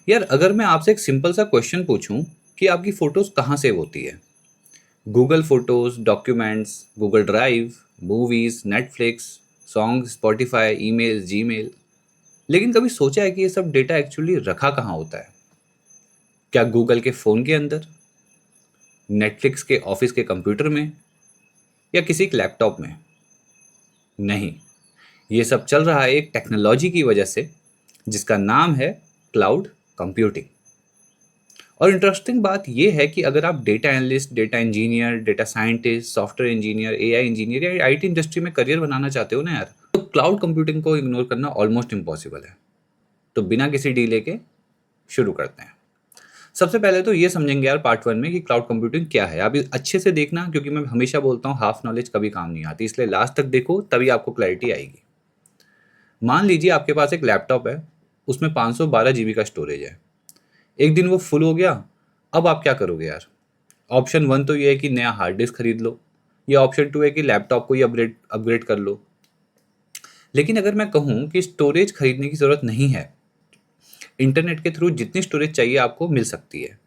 यार अगर मैं आपसे एक सिंपल सा क्वेश्चन पूछूं कि आपकी फ़ोटोज़ कहाँ सेव होती है? Google photos, documents, Google drive, movies, Netflix, song, Spotify, email, Gmail. लेकिन कभी सोचा है कि ये सब डेटा एक्चुअली रखा कहाँ होता है? क्या गूगल के फ़ोन के अंदर, नेटफ्लिक्स के ऑफ़िस के कंप्यूटर में या किसी के लैपटॉप में? नहीं, ये सब चल रहा है एक टेक्नोलॉजी की वजह से जिसका नाम है क्लाउड कंप्यूटिंग। और इंटरेस्टिंग बात ये है कि अगर आप data analyst, data engineer, data scientist, software engineer, AI engineer या आईटी इंडस्ट्री में करियर बनाना चाहते हो ना यार, तो क्लाउड कंप्यूटिंग को इग्नोर करना ऑलमोस्ट इम्पॉसिबल है। तो बिना किसी डीले के शुरू करते हैं। सबसे पहले तो ये समझेंगे यार पार्ट वन में कि क्लाउड कंप्यूटिंग क्या है। आप अच्छे से देखना, क्योंकि मैं हमेशा बोलता हूँ हाफ नॉलेज कभी काम नहीं आती, इसलिए लास्ट तक देखो तभी आपको क्लैरिटी आएगी। मान लीजिए आपके पास एक लैपटॉप है, उसमें 512 जीबी का स्टोरेज है। एक दिन वो फुल हो गया, अब आप क्या करोगे यार? ऑप्शन वन तो ये है कि नया हार्ड डिस्क खरीद लो, या ऑप्शन टू है कि लैपटॉप को ही अपग्रेड अपग्रेड कर लो। लेकिन अगर मैं कहूँ कि स्टोरेज खरीदने की ज़रूरत नहीं है, इंटरनेट के थ्रू जितनी स्टोरेज चाहिए आपको मिल सकती है,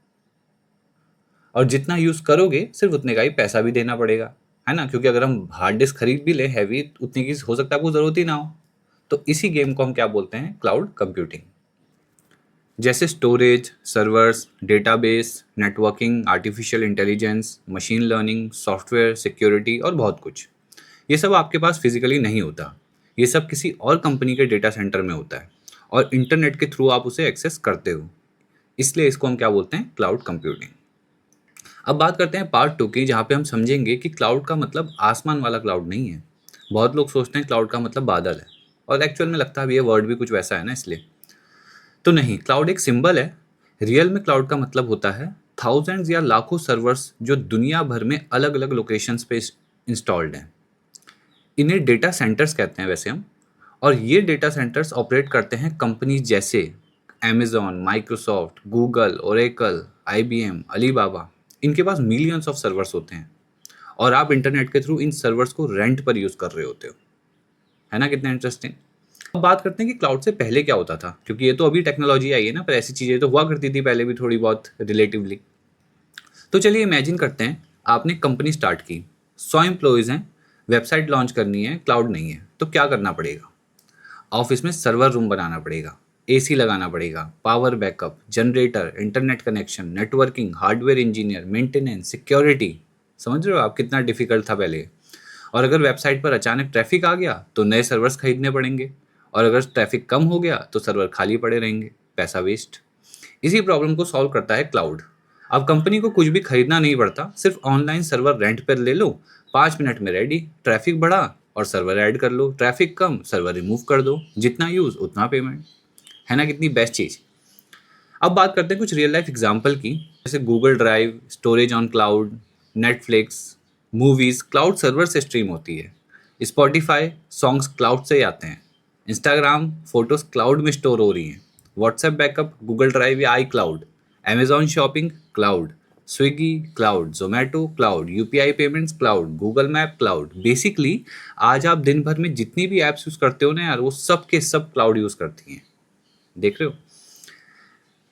और जितना यूज़ करोगे सिर्फ उतने का ही पैसा भी देना पड़ेगा, है ना? क्योंकि अगर हम हार्ड डिस्क खरीद भी लें हैवी, उतनी की हो सकता है आपको ज़रूरत ही ना हो। तो इसी गेम को हम क्या बोलते हैं? Cloud computing. जैसे storage, servers, database, networking, artificial intelligence, machine learning, software, security और बहुत कुछ। ये सब आपके पास फिजिकली नहीं होता, ये सब किसी और कंपनी के डेटा सेंटर में होता है, और इंटरनेट के थ्रू आप उसे एक्सेस करते हो। इसलिए इसको हम क्या बोलते हैं? Cloud computing. अब बात करते हैं पार्ट टू की, जहाँ पे हम समझेंगे कि क्लाउड का मतलब आसमान वाला क्लाउड नहीं है। बहुत लोग सोचते हैं क्लाउड का मतलब बादल है, और एक्चुअल में लगता है ये वर्ड भी कुछ वैसा है ना, इसलिए तो नहीं। क्लाउड एक सिंबल है। रियल में क्लाउड का मतलब होता है थाउजेंड्स या लाखों सर्वर्स जो दुनिया भर में अलग अलग लोकेशंस पे इंस्टॉल्ड हैं। इन्हें डेटा सेंटर्स कहते हैं वैसे हम। और ये डेटा सेंटर्स ऑपरेट करते हैं कंपनीज जैसे Amazon, Microsoft, Google, Oracle, IBM, Alibaba. इनके पास मिलियंस ऑफ सर्वर्स होते हैं, और आप इंटरनेट के थ्रू इन सर्वर्स को रेंट पर यूज़ कर रहे होते हो। है ना कितना इंटरेस्टिंग? अब बात करते हैं कि क्लाउड से पहले क्या होता था, क्योंकि ये तो अभी टेक्नोलॉजी आई है ना, पर ऐसी चीज़ें तो हुआ करती थी पहले भी थोड़ी बहुत रिलेटिवली। तो चलिए इमेजिन करते हैं आपने कंपनी स्टार्ट की, 100 एम्प्लॉयज़ हैं, वेबसाइट लॉन्च करनी है, क्लाउड नहीं है, तो क्या करना पड़ेगा? ऑफिस में सर्वर रूम बनाना पड़ेगा, एसी लगाना पड़ेगा, power backup, generator, internet connection, networking, hardware engineer, maintenance, security. समझ रहे हो आप कितना डिफिकल्ट था पहले? और अगर वेबसाइट पर अचानक ट्रैफिक आ गया तो नए सर्वर्स खरीदने पड़ेंगे, और अगर ट्रैफिक कम हो गया तो सर्वर खाली पड़े रहेंगे, पैसा वेस्ट। इसी प्रॉब्लम को सॉल्व करता है क्लाउड। अब कंपनी को कुछ भी खरीदना नहीं पड़ता, सिर्फ ऑनलाइन सर्वर रेंट पर ले लो, 5 मिनट में रेडी। ट्रैफिक बढ़ा और सर्वर ऐड कर लो, ट्रैफिक कम सर्वर रिमूव कर दो, जितना यूज़ उतना पेमेंट। है ना कितनी बेस्ट चीज़? अब बात करते हैं कुछ रियल लाइफ एग्जांपल की, जैसे Google Drive, storage on cloud, Netflix, movies cloud server से स्ट्रीम होती है, स्पॉटिफाई सॉन्ग्स क्लाउड से ही आते हैं, इंस्टाग्राम फोटोज़ क्लाउड में स्टोर हो रही हैं, व्हाट्सएप बैकअप गूगल ड्राइव या iCloud, Amazon shopping cloud, Swiggy cloud, Zomato cloud, UPI payments cloud, Google map cloud. Basically आज आप दिन भर में जितनी भी ऐप्स यूज़ करते हो ना यार, वो सब के सब क्लाउड यूज़ करती हैं। देख रहे हो?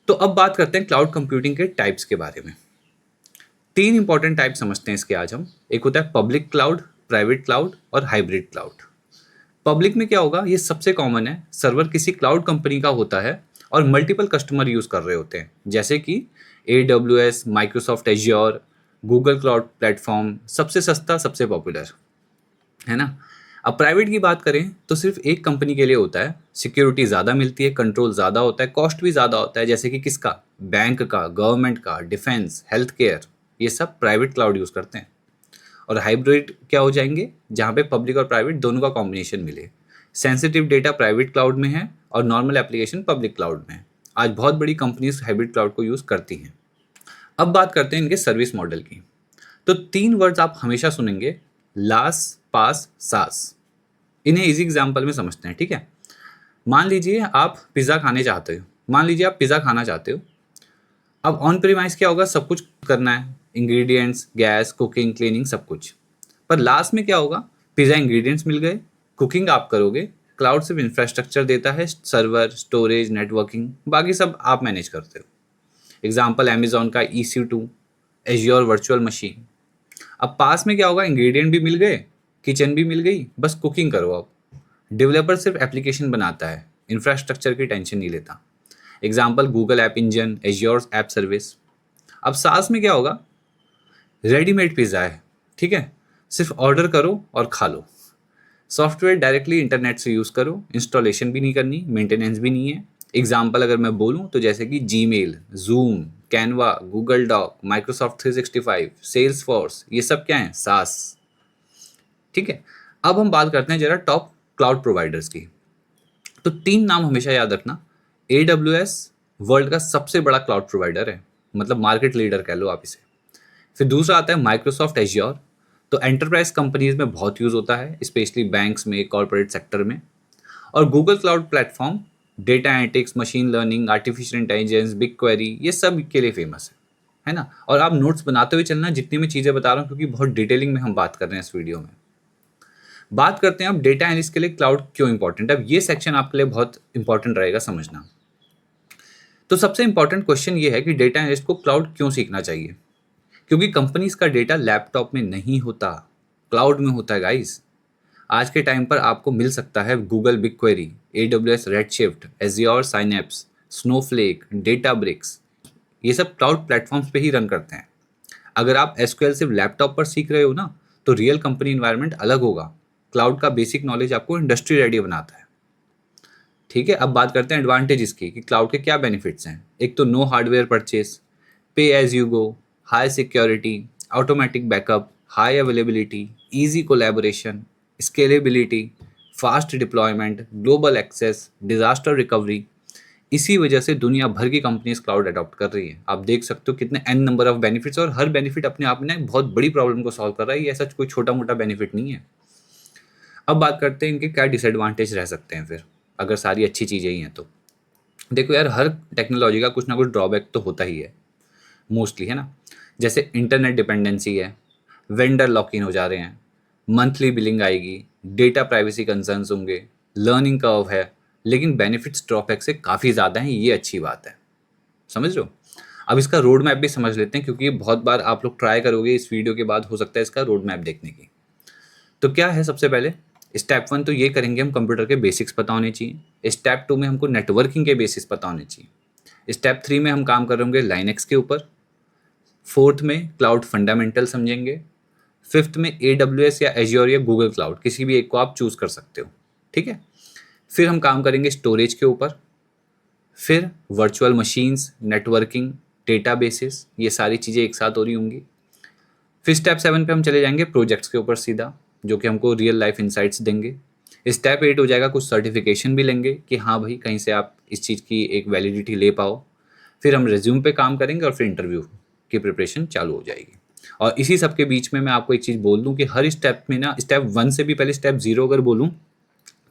तो अब बात करते हैं क्लाउड कंप्यूटिंग के टाइप्स के बारे में। तीन इंपॉर्टेंट टाइप समझते हैं इसके आज हम। एक होता है पब्लिक क्लाउड, प्राइवेट क्लाउड और हाइब्रिड क्लाउड। पब्लिक में क्या होगा? ये सबसे कॉमन है, सर्वर किसी क्लाउड कंपनी का होता है और मल्टीपल कस्टमर यूज कर रहे होते हैं, जैसे कि AWS, Microsoft azure, Google cloud platform, सबसे सस्ता, सबसे पॉपुलर, है ना? अब प्राइवेट की बात करें तो सिर्फ एक कंपनी के लिए होता है, सिक्योरिटी ज़्यादा मिलती है, कंट्रोल ज़्यादा होता है, कॉस्ट भी ज़्यादा होता है, जैसे कि किसका? बैंक का, गवर्नमेंट का, डिफेंस, हेल्थ केयर। ये सब प्राइवेट क्लाउड यूज़ करते हैं। और हाइब्रिड क्या हो जाएंगे? जहाँ पे पब्लिक और प्राइवेट दोनों का कॉम्बिनेशन मिले। सेंसिटिव डेटा प्राइवेट क्लाउड में है और नॉर्मल एप्लीकेशन पब्लिक क्लाउड में है। आज बहुत बड़ी कंपनीज हाइब्रिड क्लाउड को यूज़ करती हैं। अब बात करते हैं इनके सर्विस मॉडल की। तो तीन वर्ड्स आप हमेशा सुनेंगे, लास, पास, सास। इन्हें इजी एग्जाम्पल में समझते हैं, ठीक है? मान लीजिए आप पिज़्ज़ा खाने चाहते हो, मान लीजिए आप पिज़्ज़ा खाना चाहते हो। अब ऑन प्रीमाइस क्या होगा? सब कुछ करना है, इंग्रेडिएंट्स, गैस, कुकिंग, क्लीनिंग, सब कुछ। पर लास्ट में क्या होगा? पिज़्ज़ा इंग्रेडिएंट्स मिल गए, कुकिंग आप करोगे, क्लाउड सिर्फ इंफ्रास्ट्रक्चर देता है, सर्वर, स्टोरेज, नेटवर्किंग, बाकी सब आप मैनेज करते हो। एग्जाम्पल अमेजॉन का EC2, एज्योर वर्चुअल मशीन। अब पास में क्या होगा, इंग्रेडिएंट भी मिल गए, किचन भी मिल गई, बस कुकिंग करो। अब डेवलपर सिर्फ एप्लीकेशन बनाता है, इंफ्रास्ट्रक्चर की टेंशन नहीं लेता। Example Google app engine, azure app service. अब सास में क्या होगा, रेडीमेड पिज़्ज़ा है, ठीक है, सिर्फ ऑर्डर करो और खा लो। सॉफ्टवेयर डायरेक्टली इंटरनेट से यूज़ करो, इंस्टॉलेशन भी नहीं करनी, मेंटेनेंस भी नहीं है। एग्जाम्पल अगर मैं बोलूँ तो जैसे कि Gmail, Zoom, Canva, Google Doc, Microsoft 365, Salesforce, ये सब क्या है, सास। ठीक है, अब हम बात करते हैं जरा टॉप क्लाउड प्रोवाइडर्स की। तो 3 नाम हमेशा याद रखना। AWS वर्ल्ड का सबसे बड़ा क्लाउड प्रोवाइडर है, मतलब मार्केट लीडर कह लो आप इसे। फिर दूसरा आता है माइक्रोसॉफ्ट एज्योर, तो एंटरप्राइज कंपनीज में बहुत यूज़ होता है, स्पेशली बैंक्स में, कॉर्पोरेट सेक्टर में। और Google cloud platform data analytics, machine learning, artificial intelligence, big query, ये सब के लिए फेमस है ना। और आप नोट्स बनाते हुए चलना जितनी मैं चीज़ें बता रहा हूँ, क्योंकि बहुत डिटेलिंग में हम बात कर रहे हैं इस वीडियो में। बात करते हैं अब डेटा एनालिस्ट के लिए क्लाउड क्यों इंपॉर्टेंट है। अब ये सेक्शन आपके लिए बहुत इंपॉर्टेंट रहेगा समझना। तो सबसे इंपॉर्टेंट क्वेश्चन ये है कि डेटा एनालिस्ट को क्लाउड क्यों सीखना चाहिए, क्योंकि कंपनीज का डेटा लैपटॉप में नहीं होता, क्लाउड में होता है गाइस। आज के टाइम पर आपको मिल सकता है Google big query, AWS redshift, azure synapse, Snowflake, Databricks, ये सब क्लाउड प्लेटफॉर्म्स पे ही रन करते हैं। अगर आप SQL सिर्फ लैपटॉप पर सीख रहे हो ना, तो रियल कंपनी इन्वायरमेंट अलग होगा। क्लाउड का बेसिक नॉलेज आपको इंडस्ट्री रेडी बनाता है। ठीक है, अब बात करते हैं एडवांटेज इसकी कि क्लाउड के क्या बेनिफिट्स हैं। एक तो no hardware purchase, pay as you go, high security, automatic backup, high availability, easy collaboration, scalability, fast deployment, global access, disaster recovery. इसी वजह से दुनिया भर की कंपनीज क्लाउड अडॉप्ट कर रही है। आप देख सकते हो कितने n नंबर ऑफ बेनिफिट्स, और हर बेनिफिट अपने आप में एक बहुत बड़ी प्रॉब्लम को सॉल्व कर रहा है। ये ऐसा कोई छोटा मोटा बेनिफिट नहीं है। अब बात करते हैं इनके क्या डिसएडवांटेज रह सकते हैं फिर, अगर सारी अच्छी चीज़ें ही हैं तो। देखो यार, हर टेक्नोलॉजी का कुछ ना कुछ ड्रॉबैक तो होता ही है मोस्टली, है ना। जैसे इंटरनेट डिपेंडेंसी है, वेंडर लॉक इन हो जा रहे हैं, मंथली बिलिंग आएगी, डेटा प्राइवेसी कंसर्न्स होंगे, लर्निंग कर्व है। लेकिन बेनिफिट्स ड्रॉबैक से काफ़ी ज़्यादा हैं, ये अच्छी बात है, समझ रहे हो। अब इसका रोड मैप भी समझ लेते हैं, क्योंकि बहुत बार आप लोग ट्राई करोगे इस वीडियो के बाद, हो सकता है इसका रोड मैप देखने की। तो क्या है, सबसे पहले स्टेप 1 तो ये करेंगे हम, कंप्यूटर के बेसिक्स पता होने चाहिए। स्टेप 2 में हमको नेटवर्किंग के बेसिक्स पता होने चाहिए। स्टेप 3 में हम काम कर रहे होंगे लाइनेक्स के ऊपर। 4th में क्लाउड फंडामेंटल समझेंगे। 5th में AWS या एज्योर या गूगल क्लाउड, किसी भी एक को आप चूज कर सकते हो, ठीक है। फिर हम काम करेंगे स्टोरेज के ऊपर, फिर वर्चुअल मशीन्स, नेटवर्किंग, डेटाबेसेस, ये सारी चीज़ें एक साथ हो रही होंगी। फिर स्टेप 7 पे हम चले जाएंगे प्रोजेक्ट्स के ऊपर सीधा, जो कि हमको रियल लाइफ इंसाइट्स देंगे। स्टेप 8 हो जाएगा, कुछ सर्टिफिकेशन भी लेंगे कि हाँ भाई कहीं से आप इस चीज़ की एक वैलिडिटी ले पाओ। फिर हम रिज्यूम पे काम करेंगे और फिर इंटरव्यू की प्रिपरेशन चालू हो जाएगी। और इसी सब के बीच में मैं आपको एक चीज़ बोल दूं कि हर स्टेप में ना, स्टेप 1 से भी पहले स्टेप 0 अगर बोलूँ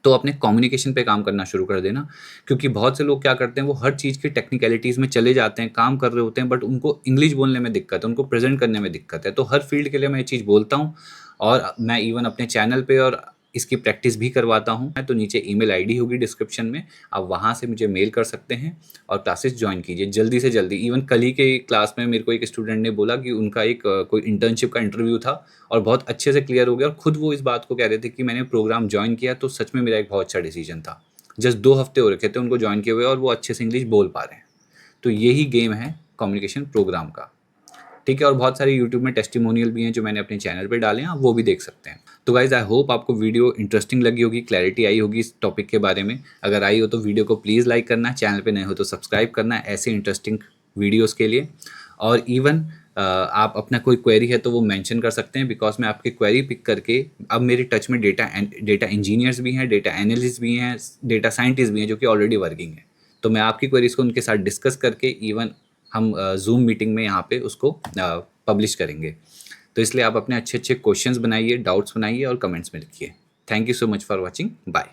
तो अपने कम्युनिकेशन पे काम करना शुरू कर देना। क्योंकि बहुत से लोग क्या करते हैं, वो हर चीज़ की टेक्निकलिटीज़ में चले जाते हैं, काम कर रहे होते हैं, बट उनको इंग्लिश बोलने में दिक्कत है, उनको प्रेजेंट करने में दिक्कत है। तो हर फील्ड के लिए मैं ये चीज़ बोलता हूँ, और मैं इवन अपने चैनल पे और इसकी प्रैक्टिस भी करवाता हूँ। तो नीचे ईमेल आईडी होगी डिस्क्रिप्शन में, आप वहाँ से मुझे मेल कर सकते हैं और क्लासेस ज्वाइन कीजिए जल्दी से जल्दी। इवन कल ही के क्लास में मेरे को एक स्टूडेंट ने बोला कि उनका एक कोई इंटर्नशिप का इंटरव्यू था और बहुत अच्छे से क्लियर हो गया, और खुद वो इस बात को कह रहे थे कि मैंने प्रोग्राम ज्वाइन किया तो सच में मेरा एक बहुत अच्छा डिसीजन था। जस्ट 2 हफ्ते हो रखे थे उनको ज्वाइन किए हुए, और वो अच्छे से इंग्लिश बोल पा रहे हैं। तो यही गेम है कम्युनिकेशन प्रोग्राम का, ठीक है। और बहुत सारे यूट्यूब में टेस्टिमोनियल भी हैं जो मैंने अपने चैनल पे डाले हैं, आप वो भी देख सकते हैं। तो गाइज, आई होप आपको वीडियो इंटरेस्टिंग लगी होगी, क्लैरिटी आई होगी इस टॉपिक के बारे में। अगर आई हो तो वीडियो को प्लीज़ लाइक करना, चैनल पे नए हो तो सब्सक्राइब करना ऐसे इंटरेस्टिंग वीडियोज़ के लिए। और इवन आप अपना कोई क्वेरी है तो वो मेंशन कर सकते हैं, बिकॉज मैं आपकी क्वेरी पिक करके, अब मेरे टच में डेटा इंजीनियर्स भी हैं, डेटा एनालिस्ट भी हैं, डेटा साइंटिस्ट भी हैं जो कि ऑलरेडी वर्किंग है। तो मैं आपकी क्वेरीज को उनके साथ डिस्कस करके इवन हम जूम मीटिंग में यहाँ पे उसको पब्लिश करेंगे। तो इसलिए आप अपने अच्छे अच्छे क्वेश्चंस बनाइए, डाउट्स बनाइए और कमेंट्स में लिखिए। Thank you so much for watching, bye.